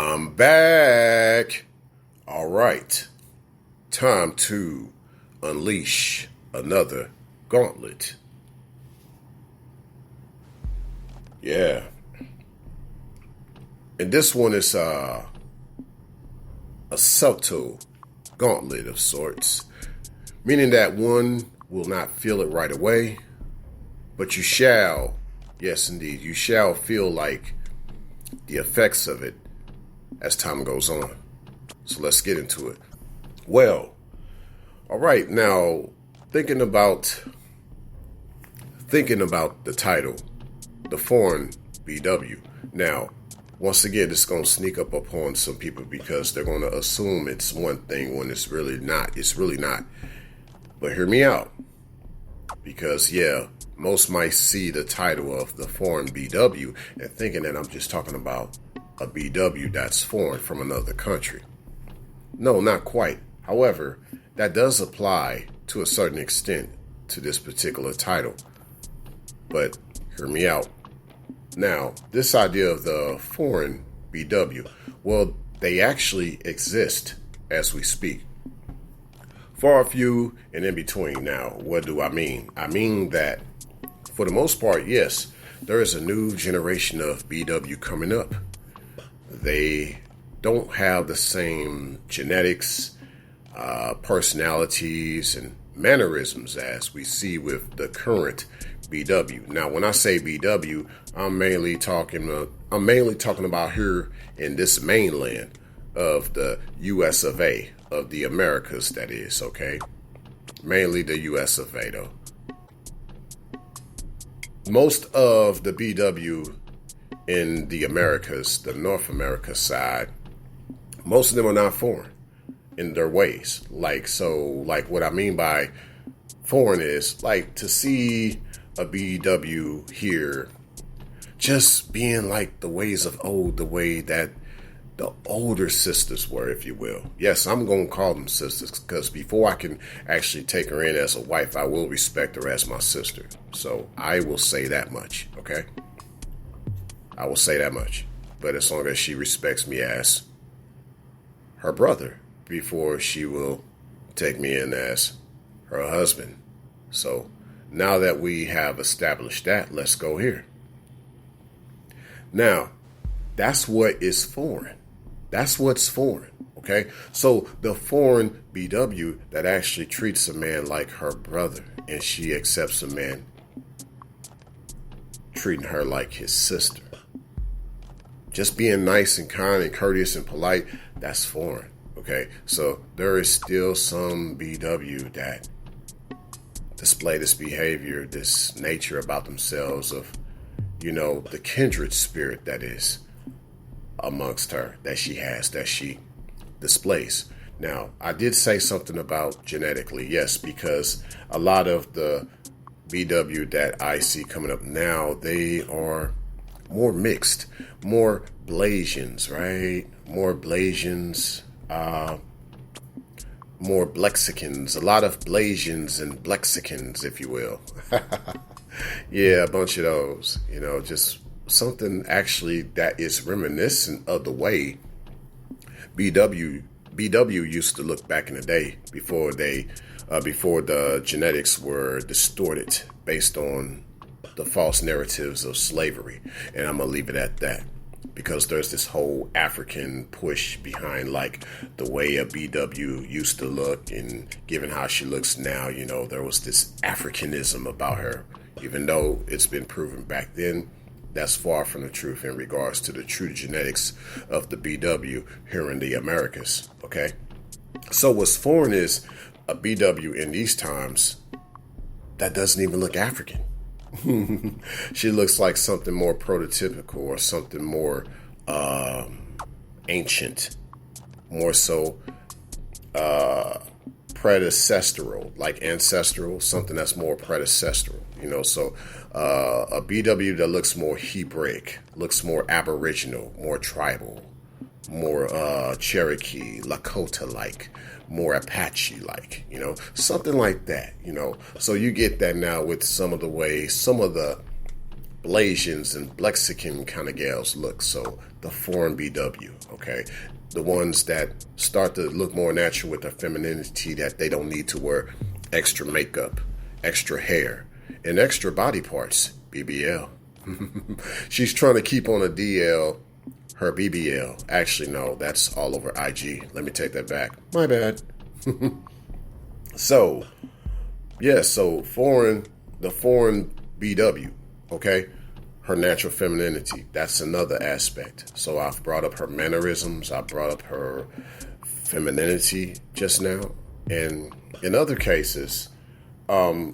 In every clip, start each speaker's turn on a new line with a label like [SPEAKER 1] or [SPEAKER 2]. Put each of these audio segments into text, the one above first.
[SPEAKER 1] I'm back. All right. Time to unleash another gauntlet. Yeah. And this one is a subtle gauntlet of sorts, meaning that one will not feel it right away, but you shall, yes indeed, you shall feel like the effects of it as time goes on. So let's get into it. Well, all right, now thinking about the title, the foreign BW. Now, once again, it's going to sneak up upon some people because they're going to assume it's one thing when it's really not. It's really not. But hear me out. Because, yeah, most might see the title of the foreign BW and thinking that I'm just talking about a BW that's foreign from another country. No, not quite. However, that does apply to a certain extent to this particular title. But hear me out. Now, this idea of the foreign BW, well, they actually exist as we speak. Far few and in between. Now, what do I mean? I mean that for the most part, yes, there is a new generation of BW coming up. They don't have the same genetics, personalities, and mannerisms as we see with the current BW. Now, when I say BW, I'm mainly talking about here in this mainland of the U.S. of A, of the Americas, that is, okay? Mainly the U.S. of A, though. Most of the BW in the Americas, the North America side, most of them are not foreign in their ways. Like what I mean by foreign is like to see a BW here just being like the ways of old, the way that the older sisters were, if you will. Yes, I'm going to call them sisters because before I can actually take her in as a wife, I will respect her as my sister. So I will say that much, okay? I will say that much. But as long as she respects me as her brother, before she will take me in as her husband. So now that we have established that, let's go here. Now, that's what is foreign. That's what's foreign, okay? So the foreign BW that actually treats a man like her brother and she accepts a man treating her like his sister. Just being nice and kind and courteous and polite, that's foreign, okay? So there is still some BW that display this behavior, this nature about themselves of, the kindred spirit that is amongst her, that she has, that she displays. Now, I did say something about genetically, yes, because a lot of the BW that I see coming up now, they are more mixed, more Blasians, right? More Blasians, more Blexicans, a lot of Blasians and Blexicans, if you will. Yeah, a bunch of those, just something actually that is reminiscent of the way BW used to look back in the day before the genetics were distorted based on the false narratives of slavery. And I'm going to leave it at that because there's this whole African push behind like the way a BW used to look, and given how she looks now, there was this Africanism about her, even though it's been proven back then that's far from the truth in regards to the true genetics of the BW here in the Americas, okay? So what's foreign is a BW in these times that doesn't even look African. She looks like something more prototypical or something more ancient, more so predecessorial, like ancestral, something that's more predecessorial, so a BW that looks more Hebraic, looks more Aboriginal, more tribal, more Cherokee, Lakota-like, more Apache-like, something like that, So you get that now with some of the ways, some of the Blasians and Blexican kind of gals look. So the foreign BW, okay? The ones that start to look more natural with their femininity, that they don't need to wear extra makeup, extra hair, and extra body parts, BBL. She's trying to keep on a DL, her BBL. Actually, no, that's all over IG. Let me take that back. My bad. So, yeah, so the foreign BW, okay? Her natural femininity, that's another aspect. So I've brought up her mannerisms, I brought up her femininity just now. And in other cases, we're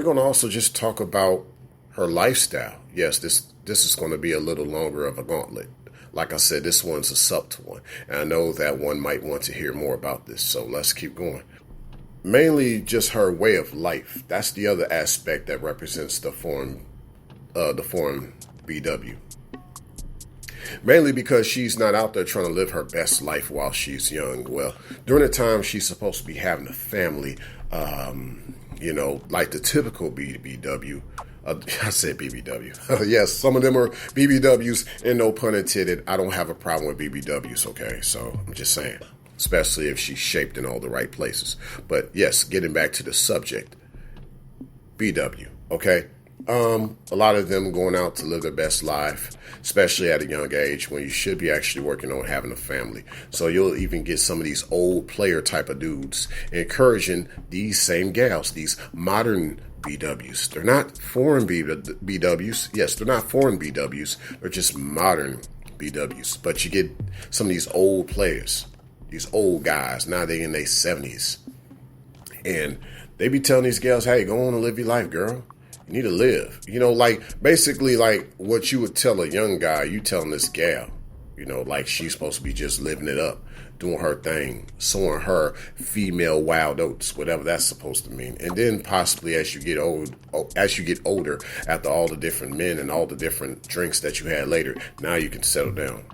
[SPEAKER 1] going to also just talk about her lifestyle. Yes, this is going to be a little longer of a gauntlet. Like I said, this one's a subtle one. And I know that one might want to hear more about this, so let's keep going. Mainly just her way of life. That's the other aspect that represents the foreign BW. Mainly because she's not out there trying to live her best life while she's young. Well, during the time she's supposed to be having a family, like the typical BBW. I said BBW. Yes, some of them are BBWs, and no pun intended. I don't have a problem with BBWs, okay? So I'm just saying, especially if she's shaped in all the right places. But yes, getting back to the subject, BW, okay? A lot of them going out to live their best life, especially at a young age when you should be actually working on having a family. So you'll even get some of these old player type of dudes encouraging these same gals, these modern BWs. They're not foreign BWs. Yes, they're not foreign BWs. They're just modern BWs. But you get some of these old players, these old guys. Now they in their 70s. And they be telling these gals, hey, go on and live your life, girl. You need to live. Basically like what you would tell a young guy, you telling this gal, like she's supposed to be just living it up, doing her thing, sowing her female wild oats, whatever that's supposed to mean. And then possibly as you get older, after all the different men and all the different drinks that you had later, now you can settle down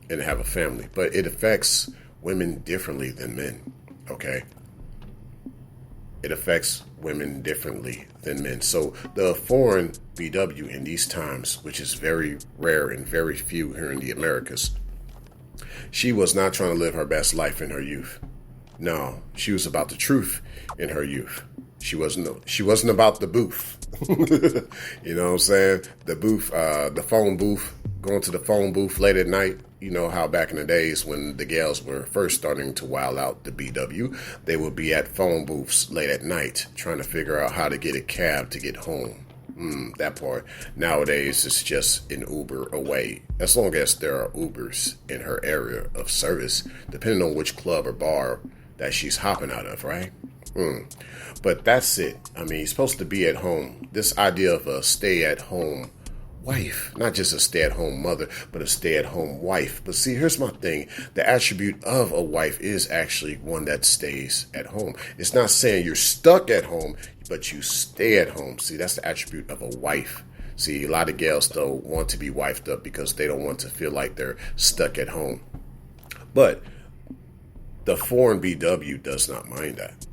[SPEAKER 1] and have a family. But it affects women differently than men, okay? It affects women differently than men. So the foreign BW in these times, which is very rare and very few here in the Americas, she was not trying to live her best life in her youth. No, she was about the truth in her youth. She wasn't about the booth. You know what I'm saying? The booth, the phone booth, going to the phone booth late at night. You know how back in the days when the gals were first starting to wild out the BW, they would be at phone booths late at night trying to figure out how to get a cab to get home. That part. Nowadays, it's just an Uber away. As long as there are Ubers in her area of service, depending on which club or bar that she's hopping out of, right? But that's it. I mean, you're supposed to be at home. This idea of a stay-at-home wife, not just a stay-at-home mother, but a stay-at-home wife. But see, here's my thing. The attribute of a wife is actually one that stays at home. It's not saying you're stuck at home, but you stay at home. See, that's the attribute of a wife. See, a lot of gals don't want to be wifed up because they don't want to feel like they're stuck at home. But the foreign BW does not mind that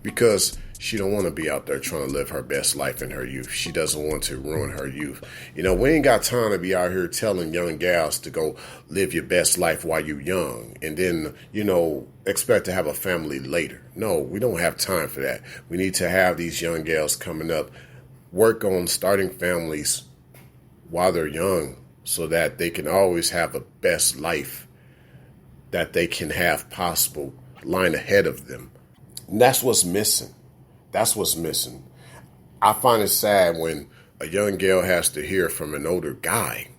[SPEAKER 1] because she don't want to be out there trying to live her best life in her youth. She doesn't want to ruin her youth. We ain't got time to be out here telling young gals to go live your best life while you're young and then, expect to have a family later. No, we don't have time for that. We need to have these young gals coming up, work on starting families while they're young so that they can always have a best life that they can have possible lying ahead of them. And that's what's missing. That's what's missing. I find it sad when a young girl has to hear from an older guy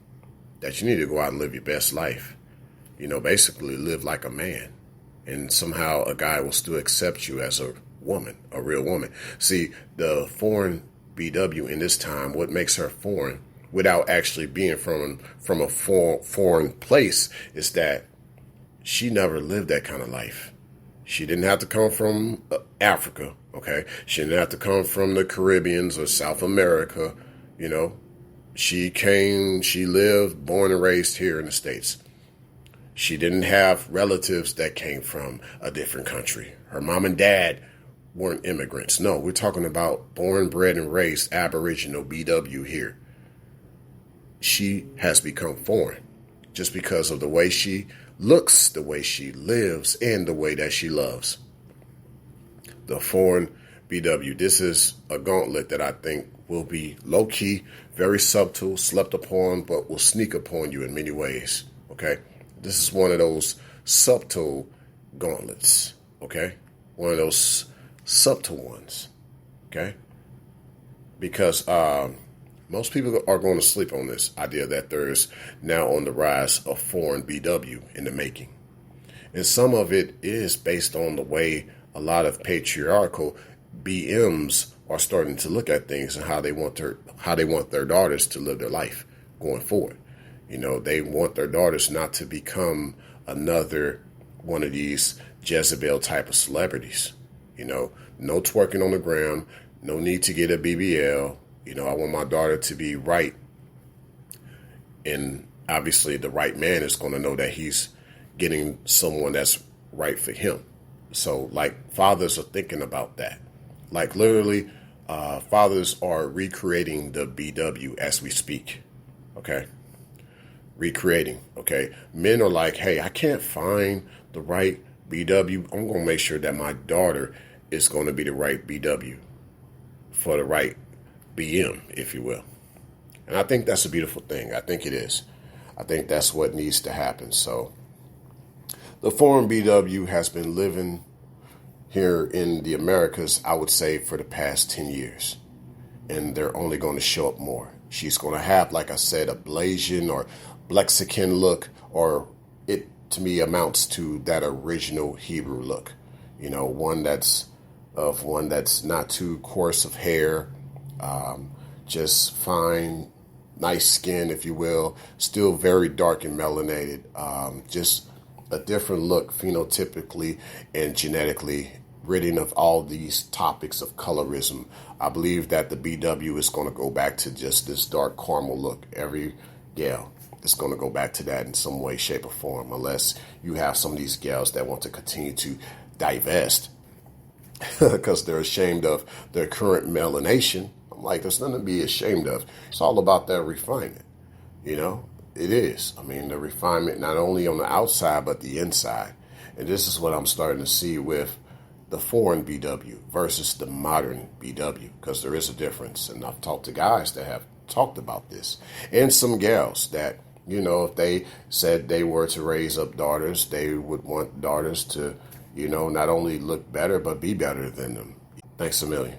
[SPEAKER 1] that you need to go out and live your best life. Basically live like a man. And somehow a guy will still accept you as a woman, a real woman. See, the foreign BW in this time, what makes her foreign without actually being from a foreign place is that she never lived that kind of life. She didn't have to come from Africa, okay? She didn't have to come from the Caribbeans or South America, She lived, born and raised here in the States. She didn't have relatives that came from a different country. Her mom and dad weren't immigrants. No, we're talking about born, bred, and raised Aboriginal BW here. she has become foreign just because of the way she looks, the way she lives, and the way that she loves. The foreign BW. This is a gauntlet that I think will be low-key, very subtle, slept upon, but will sneak upon you in many ways, okay? This is one of those subtle gauntlets, okay? One of those subtle ones, okay? Because most people are going to sleep on this idea that there is now on the rise a foreign BW in the making. And some of it is based on the way a lot of patriarchal BMs are starting to look at things and how they want their daughters to live their life going forward. You know, they want their daughters not to become another one of these Jezebel type of celebrities. You know, no twerking on the ground, no need to get a BBL. You know, I want my daughter to be right. And obviously the right man is going to know that he's getting someone that's right for him. So like fathers are thinking about that. Like literally, fathers are recreating the BW as we speak. Okay. Recreating. Okay. Men are like, hey, I can't find the right BW. I'm going to make sure that my daughter is going to be the right BW for the right BM, if you will. And I think that's a beautiful thing. I think it is. I think that's what needs to happen. So the foreign BW has been living here in the Americas, I would say, for the past 10 years. And they're only going to show up more. She's going to have, like I said, a Blasian or Blexican look, or it to me amounts to that original Hebrew look. You know, one that's not too coarse of hair, just fine, nice skin, if you will, still very dark and melanated, just a different look phenotypically and genetically, ridding of all these topics of colorism. I believe that the BW is going to go back to just this dark caramel look. Every gal is going to go back to that in some way, shape, or form, unless you have some of these gals that want to continue to divest because they're ashamed of their current melanation. I'm like, there's nothing to be ashamed of. It's all about that refinement, you know? It is. I mean, the refinement not only on the outside, but the inside. And this is what I'm starting to see with the foreign BW versus the modern BW, because there is a difference. And I've talked to guys that have talked about this, and some gals that, you know, if they said they were to raise up daughters, they would want daughters to, you know, not only look better, but be better than them. Thanks a million.